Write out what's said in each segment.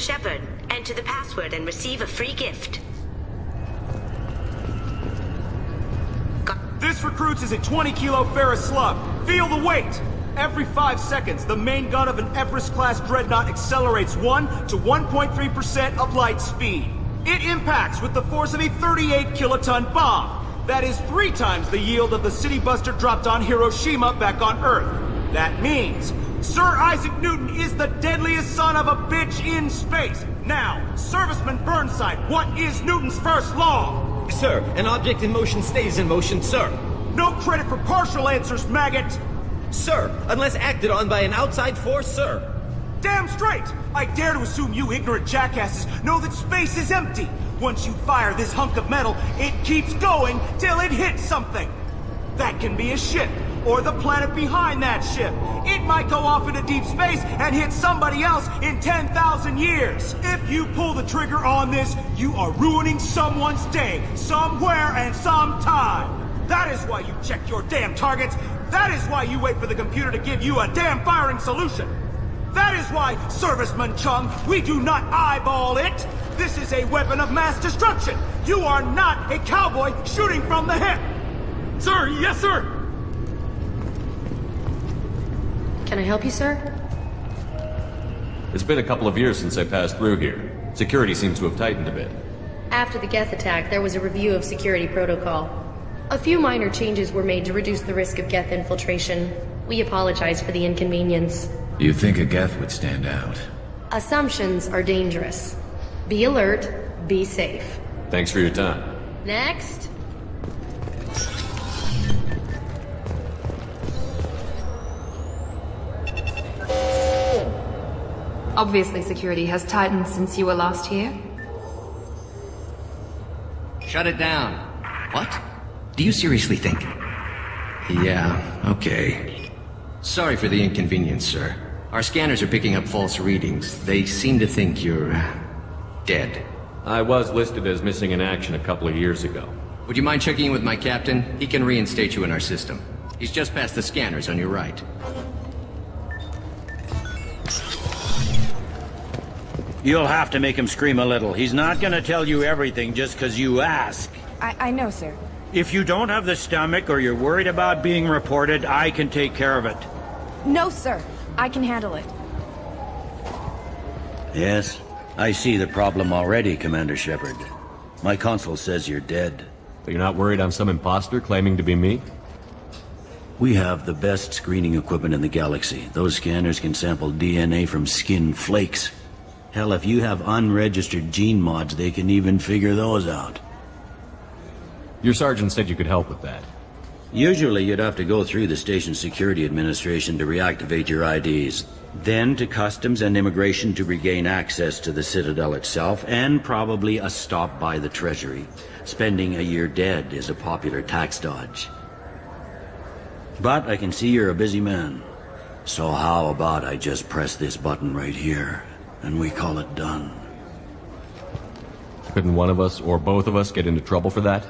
Shepard, enter the password and receive a free gift. This recruits is a 20-kilo ferrous slug. Feel the weight! Every 5 seconds, the main gun of an Everest-class dreadnought accelerates 1 to 1.3% of light speed. It impacts with the force of a 38-kiloton bomb. That is 3 times the yield of the city buster dropped on Hiroshima back on Earth. That means Sir Isaac Newton is the deadliest son of a bitch in space. Now, Serviceman Burnside, what is Newton's first law? Sir, an object in motion stays in motion, sir. No credit for partial answers, maggot! Sir, unless acted on by an outside force, sir. Damn straight! I dare to assume you ignorant jackasses know that space is empty. Once you fire this hunk of metal, it keeps going till it hits something. That can be a ship, or the planet behind that ship. It might go off into deep space and hit somebody else in 10,000 years. If you pull the trigger on this, you are ruining someone's day, somewhere and sometime. That is why you check your damn targets. That is why you wait for the computer to give you a damn firing solution. That is why, Serviceman Chung, we do not eyeball it. This is a weapon of mass destruction. You are not a cowboy shooting from the hip. Sir, yes, sir. Can I help you, sir? It's been a couple of years since I passed through here. Security seems to have tightened a bit. After the Geth attack, there was a review of security protocol. A few minor changes were made to reduce the risk of Geth infiltration. We apologize for the inconvenience. Do you think a Geth would stand out? Assumptions are dangerous. Be alert, be safe. Thanks for your time. Next. Obviously, security has tightened since you were last here. Shut it down. What? Do you seriously think? Yeah, okay. Sorry for the inconvenience, sir. Our scanners are picking up false readings. They seem to think you're dead. I was listed as missing in action a couple of years ago. Would you mind checking in with my captain? He can reinstate you in our system. He's just past the scanners on your right. You'll have to make him scream a little. He's not gonna tell you everything just because you ask. I know, sir. If you don't have the stomach or you're worried about being reported, I can take care of it. No, sir. I can handle it. Yes, I see the problem already, Commander Shepard. My console says you're dead. But you're not worried I'm some imposter claiming to be me? We have the best screening equipment in the galaxy. Those scanners can sample DNA from skin flakes. Hell, if you have unregistered gene mods, they can even figure those out. Your sergeant said you could help with that. Usually you'd have to go through the station security administration to reactivate your IDs, then to customs and immigration to regain access to the Citadel itself, and probably a stop by the Treasury. Spending a year dead is a popular tax dodge. But I can see you're a busy man. So how about I just press this button right here, and we call it done? Couldn't one of us, or both of us, get into trouble for that?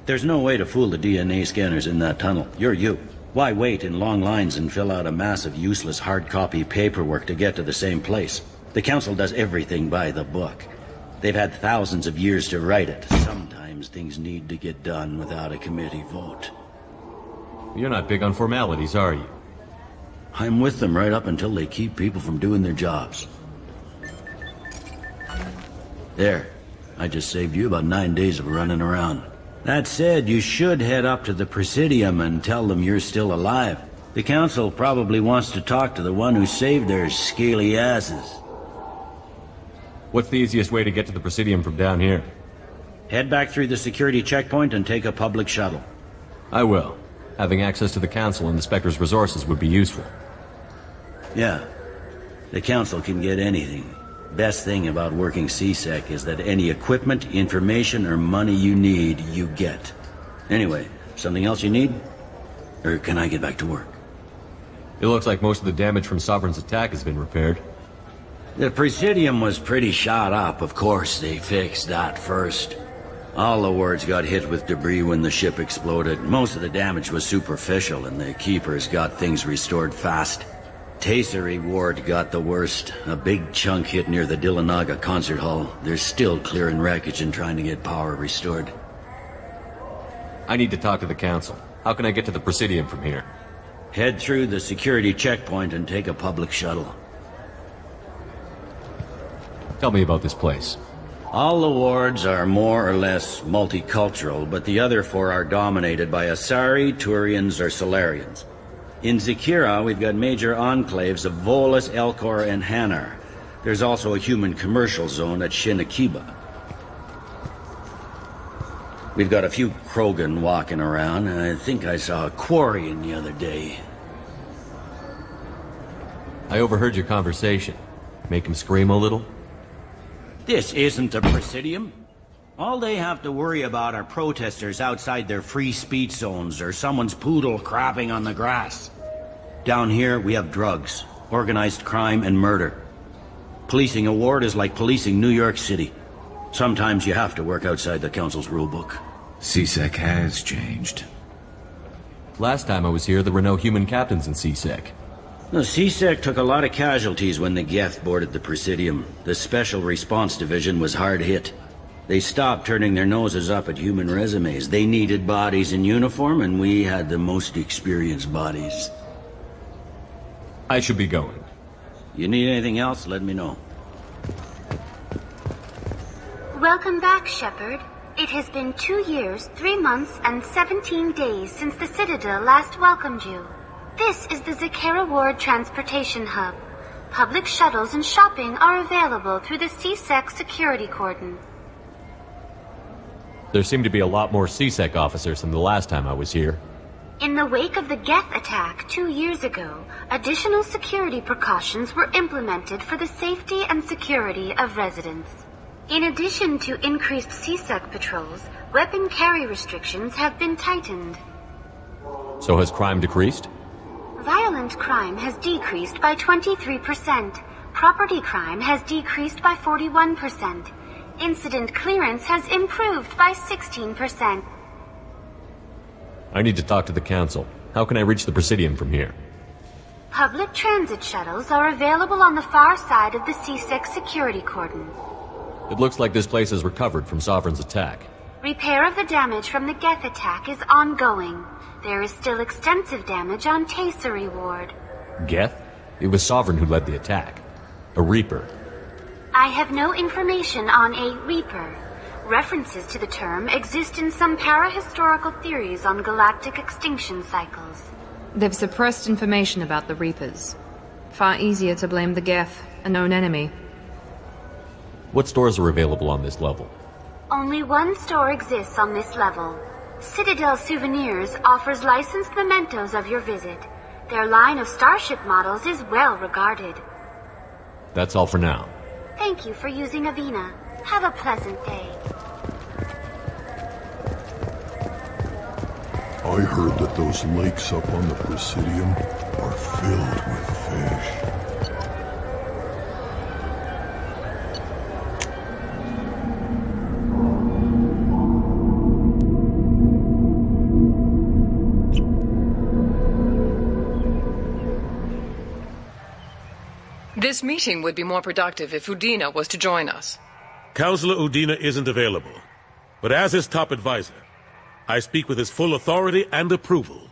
There's no way to fool the DNA scanners in that tunnel. You're you. Why wait in long lines and fill out a massive useless hard copy paperwork to get to the same place? The Council does everything by the book. They've had thousands of years to write it. Sometimes things need to get done without a committee vote. You're not big on formalities, are you? I'm with them right up until they keep people from doing their jobs. There. I just saved you about 9 days of running around. That said, you should head up to the Presidium and tell them you're still alive. The Council probably wants to talk to the one who saved their scaly asses. What's the easiest way to get to the Presidium from down here? Head back through the security checkpoint and take a public shuttle. I will. Having access to the Council and the Spectre's resources would be useful. Yeah. The Council can get anything. Best thing about working CSEC is that any equipment, information, or money you need, you get. Anyway, something else you need? Or can I get back to work? It looks like most of the damage from Sovereign's attack has been repaired. The Presidium was pretty shot up. Of course, they fixed that first. All the wards got hit with debris when the ship exploded. Most of the damage was superficial, and the Keepers got things restored fast. Tasery Ward got the worst. A big chunk hit near the Dillanaga concert hall. They're still clearing wreckage and trying to get power restored. I need to talk to the Council. How can I get to the Presidium from here? Head through the security checkpoint and take a public shuttle. Tell me about this place. All the wards are more or less multicultural, but the other four are dominated by Asari, Turians, or Solarians. In Zakira, we've got major enclaves of Volus, Elcor, and Hanar. There's also a human commercial zone at Shinakiba. We've got a few Krogan walking around, and I think I saw a Quarian the other day. I overheard your conversation. Make him scream a little? This isn't a Presidium. All they have to worry about are protesters outside their free speech zones or someone's poodle crapping on the grass. Down here, we have drugs, organized crime, and murder. Policing a ward is like policing New York City. Sometimes you have to work outside the Council's rulebook. CSEC has changed. Last time I was here, there were no human captains in CSEC. The CSEC took a lot of casualties when the Geth boarded the Presidium. The Special Response Division was hard hit. They stopped turning their noses up at human resumes. They needed bodies in uniform, and we had the most experienced bodies. I should be going. You need anything else, let me know. Welcome back, Shepard. It has been 2 years, 3 months, and 17 days since the Citadel last welcomed you. This is the Zakira Ward Transportation Hub. Public shuttles and shopping are available through the CSEC security cordon. There seem to be a lot more CSEC officers than the last time I was here. In the wake of the Geth attack 2 years ago, additional security precautions were implemented for the safety and security of residents. In addition to increased CSEC patrols, weapon carry restrictions have been tightened. So has crime decreased? Violent crime has decreased by 23%. Property crime has decreased by 41%. Incident clearance has improved by 16%. I need to talk to the Council. How can I reach the Presidium from here? Public transit shuttles are available on the far side of the CSEC security cordon. It looks like this place is recovered from Sovereign's attack. Repair of the damage from the Geth attack is ongoing. There is still extensive damage on Tasery Ward. Geth? It was Sovereign who led the attack. A Reaper. I have no information on a Reaper. References to the term exist in some para-historical theories on galactic extinction cycles. They've suppressed information about the Reapers. Far easier to blame the Geth, a known enemy. What stores are available on this level? Only one store exists on this level. Citadel Souvenirs offers licensed mementos of your visit. Their line of starship models is well regarded. That's all for now. Thank you for using Avina. Have a pleasant day. I heard that those lakes up on the Presidium are filled with fish. This meeting would be more productive if Udina was to join us. Councillor Udina isn't available, but as his top advisor, I speak with his full authority and approval.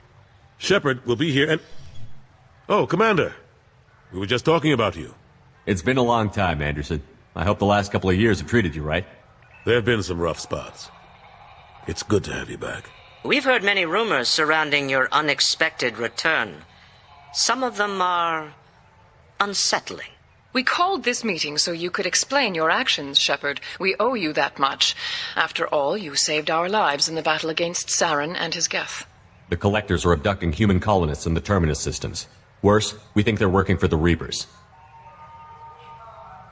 Shepard will be here and... Oh, Commander. We were just talking about you. It's been a long time, Anderson. I hope the last couple of years have treated you right. There have been some rough spots. It's good to have you back. We've heard many rumors surrounding your unexpected return. Some of them are unsettling. We called this meeting so you could explain your actions, Shepard. We owe you that much. After all, you saved our lives in the battle against Saren and his Geth. The Collectors are abducting human colonists in the Terminus systems. Worse, we think they're working for the Reapers.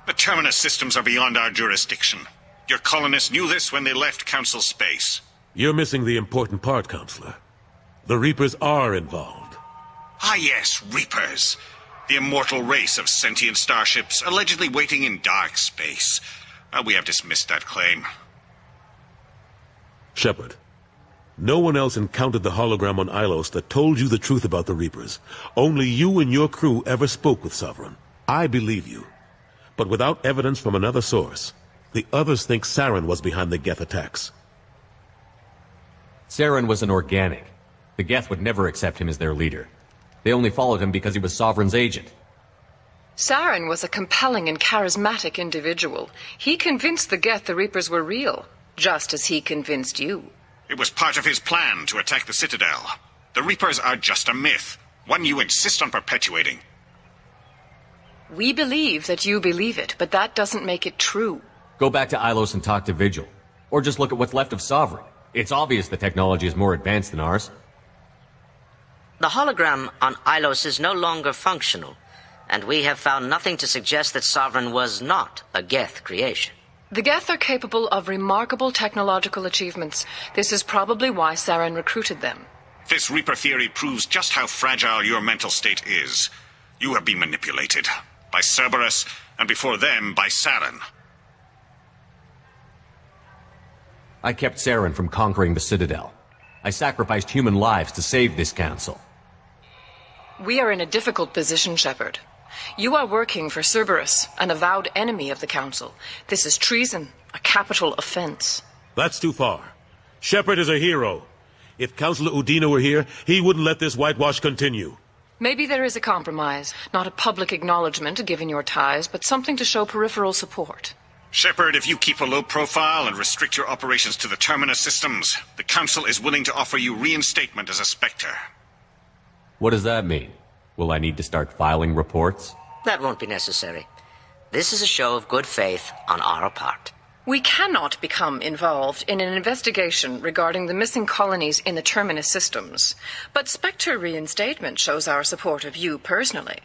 The Terminus systems are beyond our jurisdiction. Your colonists knew this when they left Council space. You're missing the important part, Counselor. The Reapers are involved. Ah yes, Reapers. The immortal race of sentient starships allegedly waiting in dark space. We have dismissed that claim. Shepard, No one else encountered the hologram on Ilos that told you the truth about the Reapers. Only you and your crew ever spoke with Sovereign. I believe you. But without evidence from another source, the others think Saren was behind the Geth attacks. Saren was an organic. The Geth would never accept him as their leader. They only followed him because he was Sovereign's agent. Saren was a compelling and charismatic individual. He convinced the Geth the Reapers were real, just as he convinced you. It was part of his plan to attack the Citadel. The Reapers are just a myth, one you insist on perpetuating. We believe that you believe it, but that doesn't make it true. Go back to Ilos and talk to Vigil. Or just look at what's left of Sovereign. It's obvious the technology is more advanced than ours. The hologram on Ilos is no longer functional, and we have found nothing to suggest that Sovereign was not a Geth creation. The Geth are capable of remarkable technological achievements. This is probably why Saren recruited them. This Reaper theory proves just how fragile your mental state is. You have been manipulated. By Cerberus, and before them, by Saren. I kept Saren from conquering the Citadel. I sacrificed human lives to save this council. We are in a difficult position, Shepard. You are working for Cerberus, an avowed enemy of the Council. This is treason, a capital offense. That's too far. Shepard is a hero. If Councilor Udina were here, he wouldn't let this whitewash continue. Maybe there is a compromise, not a public acknowledgement given your ties, but something to show peripheral support. Shepard, if you keep a low profile and restrict your operations to the Terminus systems, the Council is willing to offer you reinstatement as a Spectre. What does that mean? Will I need to start filing reports? That won't be necessary. This is a show of good faith on our part. We cannot become involved in an investigation regarding the missing colonies in the Terminus systems, but Spectre reinstatement shows our support of you personally.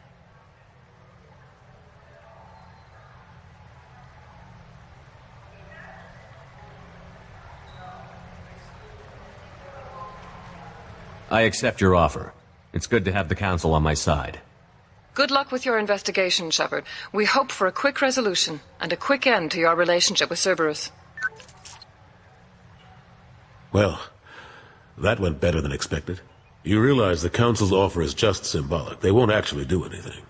I accept your offer. It's good to have the Council on my side. Good luck with your investigation, Shepard. We hope for a quick resolution and a quick end to your relationship with Cerberus. Well, that went better than expected. You realize the Council's offer is just symbolic. They won't actually do anything.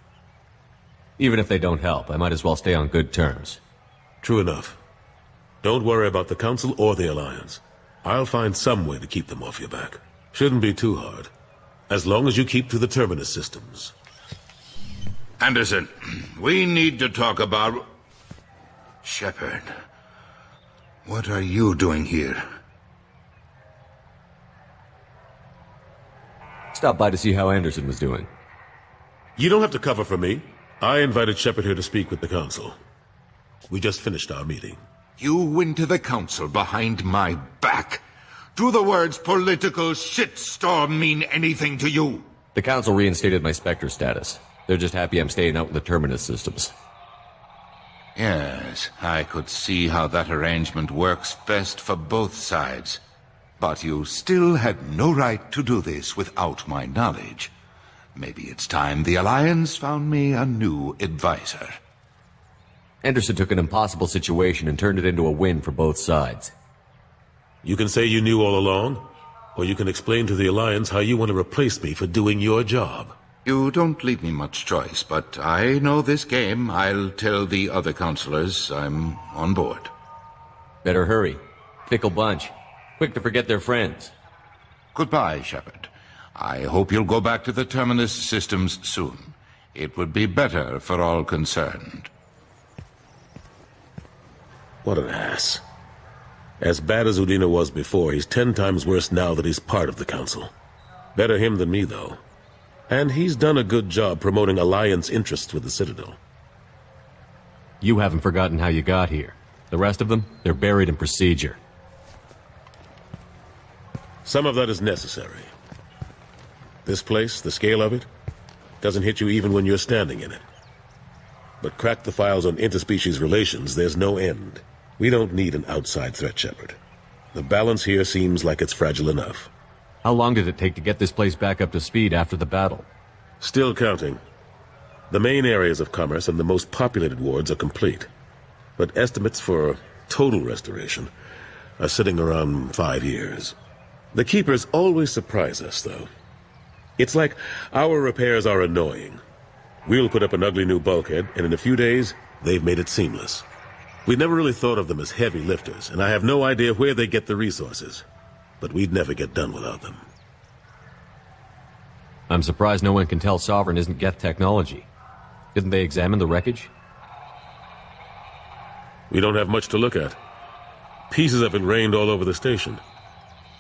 Even if they don't help, I might as well stay on good terms. True enough. Don't worry about the Council or the Alliance. I'll find some way to keep them off your back. Shouldn't be too hard. As long as you keep to the Terminus systems. Anderson, we need to talk about... Shepard, what are you doing here? Stop by to see how Anderson was doing. You don't have to cover for me. I invited Shepard here to speak with the Council. We just finished our meeting. You went to the Council behind my back. Do the words political shitstorm mean anything to you? The Council reinstated my Spectre status. They're just happy I'm staying out in the Terminus systems. Yes, I could see how that arrangement works best for both sides. But you still had no right to do this without my knowledge. Maybe it's time the Alliance found me a new advisor. Anderson took an impossible situation and turned it into a win for both sides. You can say you knew all along, or you can explain to the Alliance how you want to replace me for doing your job. You don't leave me much choice, but I know this game. I'll tell the other counselors I'm on board. Better hurry. Fickle bunch. Quick to forget their friends. Goodbye, Shepard. I hope you'll go back to the Terminus systems soon. It would be better for all concerned. What an ass. As bad as Udina was before, he's 10 times worse now that he's part of the Council. Better him than me, though. And he's done a good job promoting Alliance interests with the Citadel. You haven't forgotten how you got here. The rest of them, they're buried in procedure. Some of that is necessary. This place, the scale of it, doesn't hit you even when you're standing in it. But crack the files on interspecies relations, there's no end. We don't need an outside threat, Shepard. The balance here seems like it's fragile enough. How long did it take to get this place back up to speed after the battle? Still counting. The main areas of commerce and the most populated wards are complete. But estimates for total restoration are sitting around 5 years. The Keepers always surprise us, though. It's like our repairs are annoying. We'll put up an ugly new bulkhead, and in a few days, they've made it seamless. We never really thought of them as heavy lifters, and I have no idea where they get the resources. But we'd never get done without them. I'm surprised no one can tell Sovereign isn't Geth technology. Didn't they examine the wreckage? We don't have much to look at. Pieces of it rained all over the station.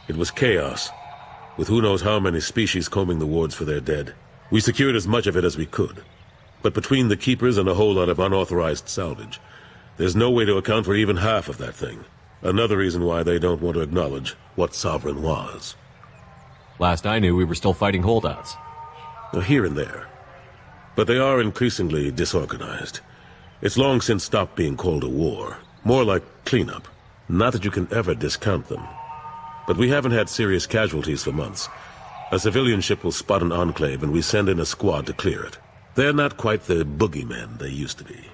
It was chaos, with who knows how many species combing the wards for their dead. We secured as much of it as we could. But between the Keepers and a whole lot of unauthorized salvage, there's no way to account for even half of that thing. Another reason why they don't want to acknowledge what Sovereign was. Last I knew, we were still fighting holdouts. Here and there. But they are increasingly disorganized. It's long since stopped being called a war. More like cleanup. Not that you can ever discount them. But we haven't had serious casualties for months. A civilian ship will spot an enclave and we send in a squad to clear it. They're not quite the boogeymen they used to be.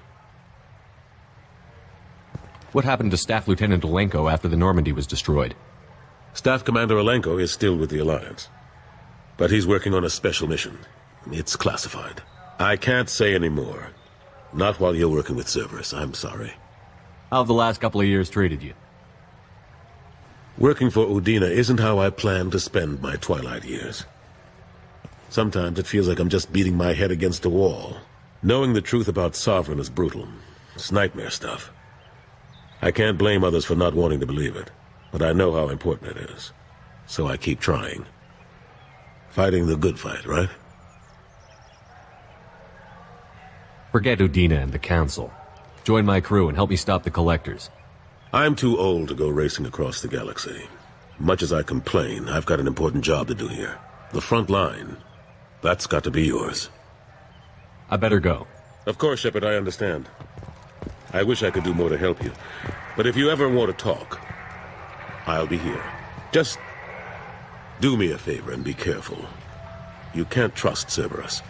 What happened to Staff Lieutenant Olenko after the Normandy was destroyed? Staff Commander Olenko is still with the Alliance. But he's working on a special mission. It's classified. I can't say any more. Not while you're working with Cerberus, I'm sorry. How have the last couple of years treated you? Working for Udina isn't how I plan to spend my twilight years. Sometimes it feels like I'm just beating my head against a wall. Knowing the truth about Sovereign is brutal. It's nightmare stuff. I can't blame others for not wanting to believe it, but I know how important it is. So I keep trying. Fighting the good fight, right? Forget Udina and the Council. Join my crew and help me stop the Collectors. I'm too old to go racing across the galaxy. Much as I complain, I've got an important job to do here. The front line. That's got to be yours. I better go. Of course, Shepard, I understand. I wish I could do more to help you. But if you ever want to talk, I'll be here. Just do me a favor and be careful. You can't trust Cerberus.